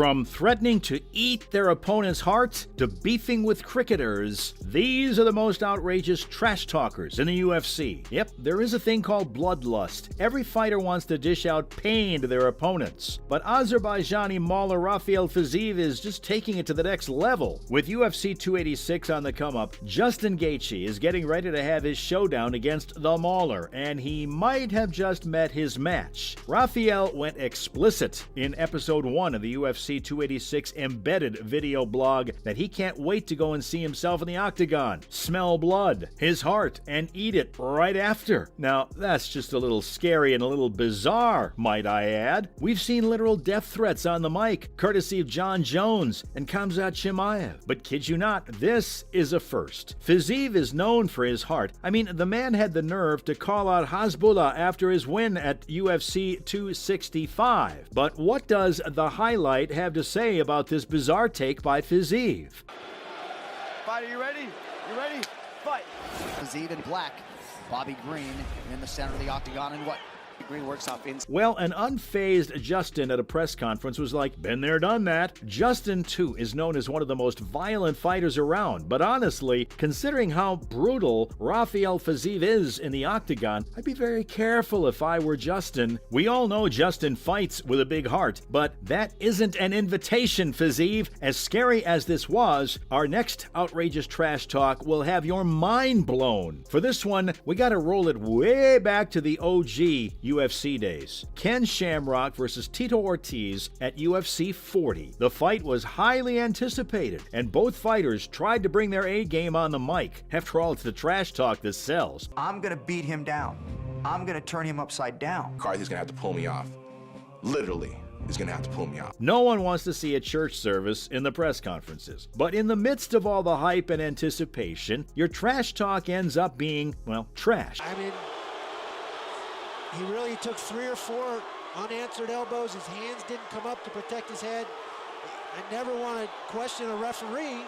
From threatening to eat their opponent's heart to beefing with cricketers, these are the most outrageous trash talkers in the UFC. Yep, there is a thing called bloodlust. Every fighter wants to dish out pain to their opponents. But Azerbaijani mauler Rafael Fiziev is just taking it to the next level. With UFC 286 on the come-up, Justin Gaethje is getting ready to have his showdown against the mauler, and he might have just met his match. Rafael went explicit in episode 1 of the UFC 286 embedded video blog that he can't wait to go and see himself in the octagon, smell blood, his heart, and eat it right after. Now, that's just a little scary and a little bizarre, might I add. We've seen literal death threats on the mic, courtesy of Jon Jones and Khamzat Chimaev. But kid you not, this is a first. Fiziev is known for his heart. I mean, the man had the nerve to call out Hasbullah after his win at UFC 265. But what does the highlight have to say about this bizarre take by Fiziev? Fight, are you ready? You ready? Fight. Fiziev in black, Bobby Green in the center of the octagon, and what? Green works off inside. Well, an unfazed Justin at a press conference was like, been there, done that. Justin, too, is known as one of the most violent fighters around, but honestly, considering how brutal Rafael Fiziev is in the octagon, I'd be very careful if I were Justin. We all know Justin fights with a big heart, but that isn't an invitation, Fiziev. As scary as this was, our next outrageous trash talk will have your mind blown. For this one, we gotta roll it way back to the OG UFC days. Ken Shamrock versus Tito Ortiz at UFC 40. The fight was highly anticipated, and both fighters tried to bring their A game on the mic. After all, it's the trash talk that sells. I'm gonna beat him down. I'm gonna turn him upside down. Carthy's gonna have to pull me off. Literally. He's gonna have to pull me off. No one wants to see a church service in the press conferences. But in the midst of all the hype and anticipation, your trash talk ends up being, well, trash. I mean, he really took 3 or 4 unanswered elbows. His hands didn't come up to protect his head. I never want to question a referee.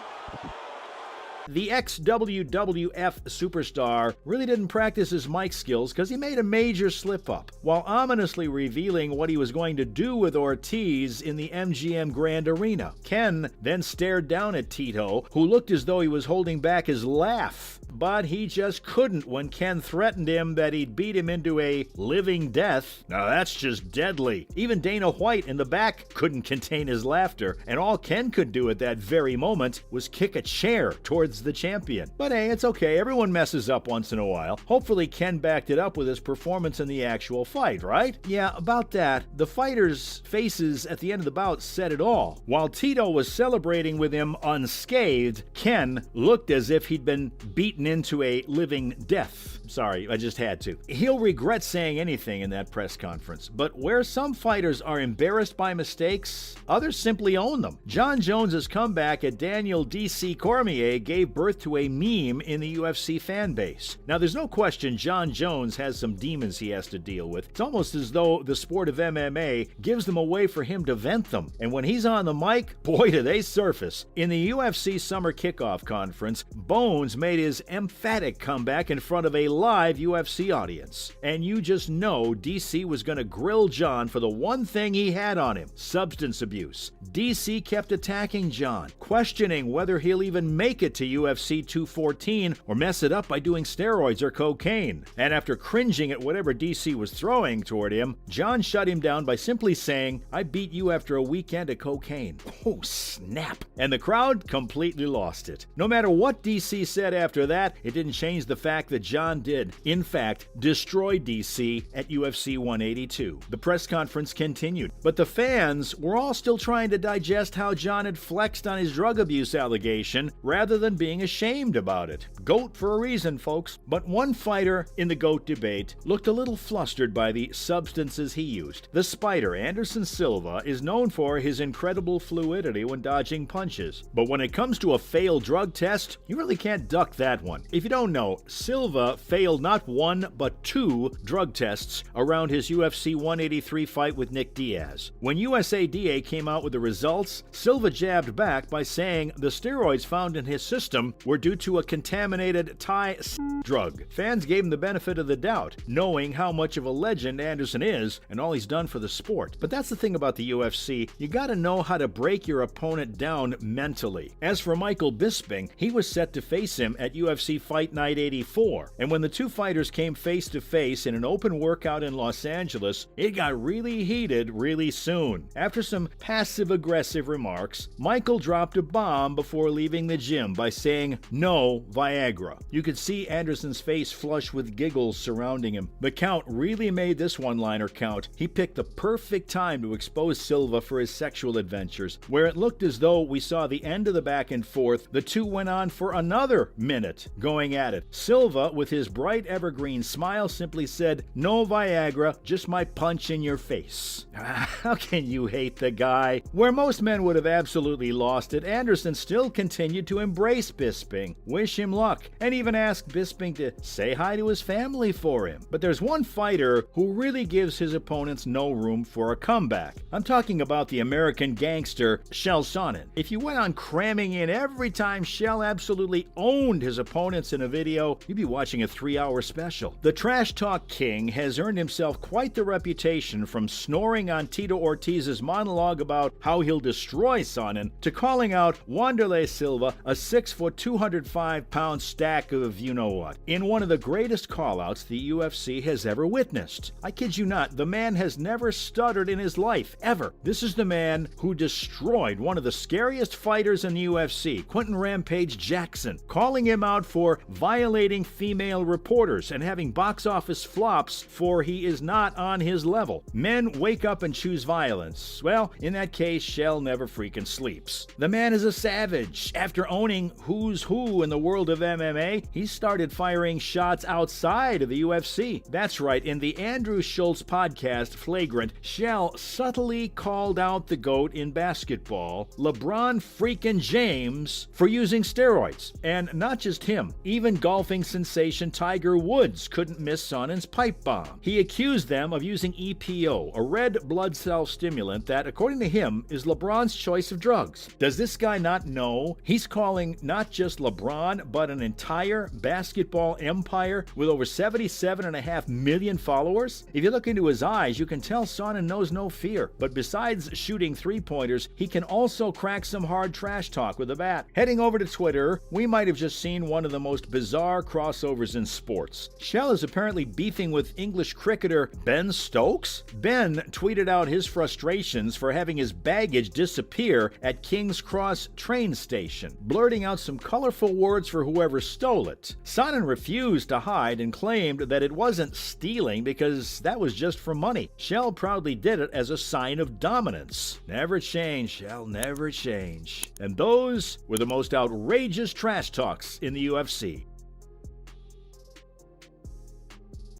The ex-WWF superstar really didn't practice his mic skills because he made a major slip-up. While ominously revealing what he was going to do with Ortiz in the MGM Grand Arena, Ken then stared down at Tito, who looked as though he was holding back his laugh. But he just couldn't when Ken threatened him that he'd beat him into a living death. Now that's just deadly. Even Dana White in the back couldn't contain his laughter, and all Ken could do at that very moment was kick a chair towards the champion. But hey, it's okay, everyone messes up once in a while. Hopefully Ken backed it up with his performance in the actual fight, right? Yeah, about that, the fighters' faces at the end of the bout said it all. While Tito was celebrating with him unscathed, Ken looked as if he'd been beaten into a living death. Sorry, I just had to. He'll regret saying anything in that press conference, but where some fighters are embarrassed by mistakes, others simply own them. Jon Jones' comeback at Daniel D.C. Cormier gave birth to a meme in the UFC fan base. Now, there's no question Jon Jones has some demons he has to deal with. It's almost as though the sport of MMA gives them a way for him to vent them. And when he's on the mic, boy, do they surface. In the UFC Summer Kickoff Conference, Bones made his emphatic comeback in front of a live UFC audience. And you just know DC was going to grill Jon for the one thing he had on him: substance abuse. DC kept attacking Jon, questioning whether he'll even make it to UFC 214 or mess it up by doing steroids or cocaine. And after cringing at whatever DC was throwing toward him, Jon shut him down by simply saying, "I beat you after a weekend of cocaine." Oh, snap. And the crowd completely lost it. No matter what DC said after that, it didn't change the fact that Jon did, in fact, destroy DC at UFC 182. The press conference continued, but the fans were all still trying to digest how Jon had flexed on his drug abuse allegation rather than being ashamed about it. GOAT for a reason, folks. But one fighter in the GOAT debate looked a little flustered by the substances he used. The Spider, Anderson Silva, is known for his incredible fluidity when dodging punches. But when it comes to a failed drug test, you really can't duck that one. one. If you don't know, Silva failed not one but two drug tests around his UFC 183 fight with Nick Diaz. When USADA came out with the results, Silva jabbed back by saying the steroids found in his system were due to a contaminated Thai drug. Fans gave him the benefit of the doubt, knowing how much of a legend Anderson is and all he's done for the sport. But that's the thing about the UFC, you gotta know how to break your opponent down mentally. As for Michael Bisping, he was set to face him at UFC Fight Night 84, and when the two fighters came face to face in an open workout in Los Angeles, it got really heated really soon. After some passive-aggressive remarks, Michael dropped a bomb before leaving the gym by saying, "No Viagra." You could see Anderson's face flush with giggles surrounding him. The Count really made this one-liner count. He picked the perfect time to expose Silva for his sexual adventures. Where it looked as though we saw the end of the back and forth, the two went on for another minute going at it. Silva, with his bright evergreen smile, simply said, "No Viagra, just my punch in your face." How can you hate the guy? Where most men would have absolutely lost it, Anderson still continued to embrace Bisping, wish him luck, and even ask Bisping to say hi to his family for him. But there's one fighter who really gives his opponents no room for a comeback. I'm talking about the American gangster, Chael Sonnen. If you went on cramming in every time Chael absolutely owned his opponents in a video, you'd be watching a 3-hour special. The Trash Talk King has earned himself quite the reputation, from snoring on Tito Ortiz's monologue about how he'll destroy Sonnen to calling out Wanderlei Silva a 6-foot, 205-pound stack of you-know-what, in one of the greatest callouts the UFC has ever witnessed. I kid you not, the man has never stuttered in his life, ever. This is the man who destroyed one of the scariest fighters in the UFC, Quentin Rampage Jackson, calling him out for violating female reporters and having box office flops for he is not on his level. Men wake up and choose violence. Well, in that case, Chael never freaking sleeps. The man is a savage. After owning who's who in the world of MMA, he started firing shots outside of the UFC. That's right, in the Andrew Schultz podcast, Flagrant, Chael subtly called out the GOAT in basketball, LeBron freaking James, for using steroids. And not just him, even golfing sensation Tiger Woods couldn't miss Sonnen's pipe bomb. He accused them of using EPO, a red blood cell stimulant that, according to him, is LeBron's choice of drugs. Does this guy not know he's calling not just LeBron, but an entire basketball empire with over 77.5 million followers? If you look into his eyes, you can tell Sonnen knows no fear. But besides shooting three-pointers, he can also crack some hard trash talk with a bat. Heading over to Twitter, we might have just seen one of the most bizarre crossovers in sports. Chael is apparently beefing with English cricketer Ben Stokes. Ben tweeted out his frustrations for having his baggage disappear at King's Cross train station, blurting out some colorful words for whoever stole it. Sonnen refused to hide and claimed that it wasn't stealing because that was just for money. Chael proudly did it as a sign of dominance. Never change, Chael, never change. And those were the most outrageous trash talks in the UFC.